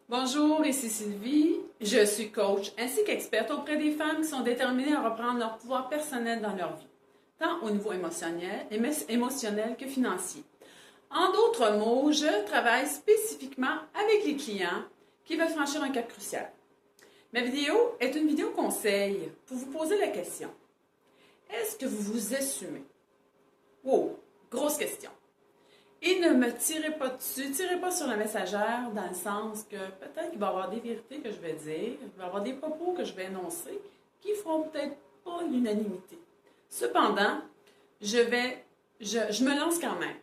Bonjour, ici Sylvie. Je suis coach ainsi qu'experte auprès des femmes qui sont déterminées à reprendre leur pouvoir personnel dans leur vie, tant au niveau émotionnel que financier. En d'autres mots, je travaille spécifiquement avec les clients qui veulent franchir un cap crucial. Ma vidéo est une vidéo conseil pour vous poser la question. Est-ce que vous vous assumez? Wow, grosse question. Et ne me tirez pas dessus, tirez pas sur la messagère dans le sens que peut-être qu'il va y avoir des vérités que je vais dire, il va y avoir des propos que je vais énoncer qui feront peut-être pas l'unanimité. Cependant, je me lance quand même.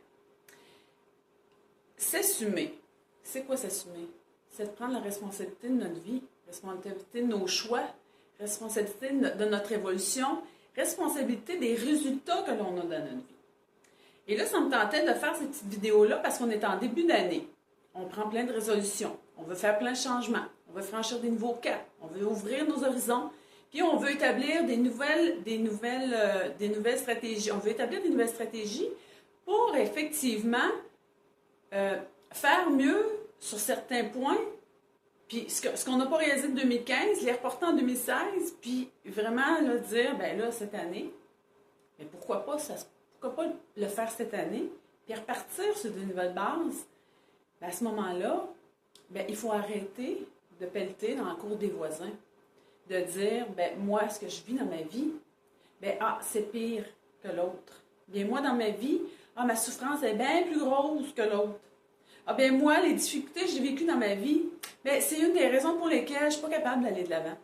S'assumer. C'est quoi s'assumer? C'est de prendre la responsabilité de notre vie, responsabilité de nos choix, responsabilité de notre évolution, responsabilité des résultats que l'on a dans notre vie. Et là, ça me tentait de faire cette petite vidéo-là parce qu'on est en début d'année. On prend plein de résolutions. On veut faire plein de changements. On veut franchir des nouveaux caps. On veut ouvrir nos horizons. Puis on veut établir des nouvelles stratégies. On veut établir des nouvelles stratégies pour effectivement faire mieux sur certains points. Puis ce qu'on n'a pas réalisé de 2015, les reporter en 2016, puis vraiment là, dire, ben là, cette année, mais pourquoi pas pourquoi pas le faire cette année, puis repartir sur de nouvelles bases? Bien, à ce moment-là, bien, il faut arrêter de pelleter dans la cour des voisins, de dire, bien, moi, ce que je vis dans ma vie, bien, c'est pire que l'autre. Bien, moi, dans ma vie, ma souffrance est bien plus grosse que l'autre. Bien, moi, les difficultés que j'ai vécues dans ma vie, bien, c'est une des raisons pour lesquelles je ne suis pas capable d'aller de l'avant.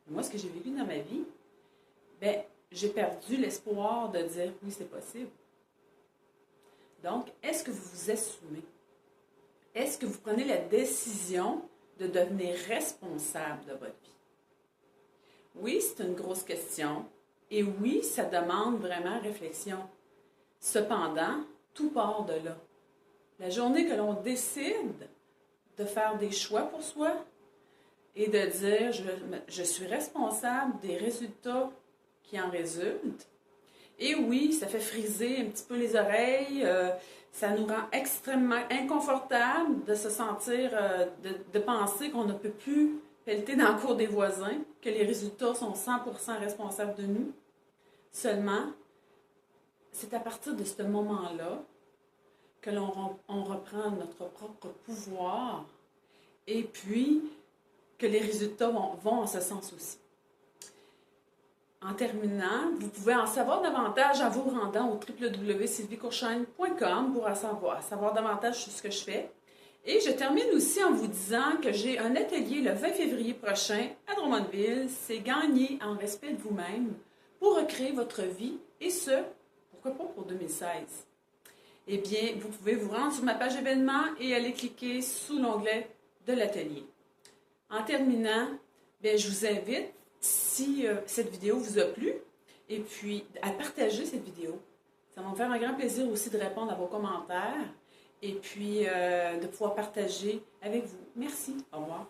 Moi, ce que j'ai vécu dans ma vie, bien, j'ai perdu l'espoir de dire oui, c'est possible. Donc, est-ce que vous vous assumez? Est-ce que vous prenez la décision de devenir responsable de votre vie? Oui, c'est une grosse question. Et oui, ça demande vraiment réflexion. Cependant, tout part de là. La journée que l'on décide de faire des choix pour soi et de dire je suis responsable des résultats qui en résultent. Et oui, ça fait friser un petit peu les oreilles, ça nous rend extrêmement inconfortable de se sentir, de penser qu'on ne peut plus pelleter dans la cour des voisins, que les résultats sont 100% responsables de nous. Seulement, c'est à partir de ce moment-là que on reprend notre propre pouvoir et puis que les résultats vont en ce sens aussi. En terminant, vous pouvez en savoir davantage en vous rendant au www.sylviecourchaine.com pour savoir davantage sur ce que je fais. Et je termine aussi en vous disant que j'ai un atelier le 20 février prochain à Drummondville. C'est gagner en respect de vous-même pour recréer votre vie et ce, pourquoi pas pour 2016. Eh bien, vous pouvez vous rendre sur ma page événements et aller cliquer sous l'onglet de l'atelier. En terminant, bien, je vous invite, si cette vidéo vous a plu, et puis à partager cette vidéo. Ça va me faire un grand plaisir aussi de répondre à vos commentaires et puis de pouvoir partager avec vous. Merci. Au revoir.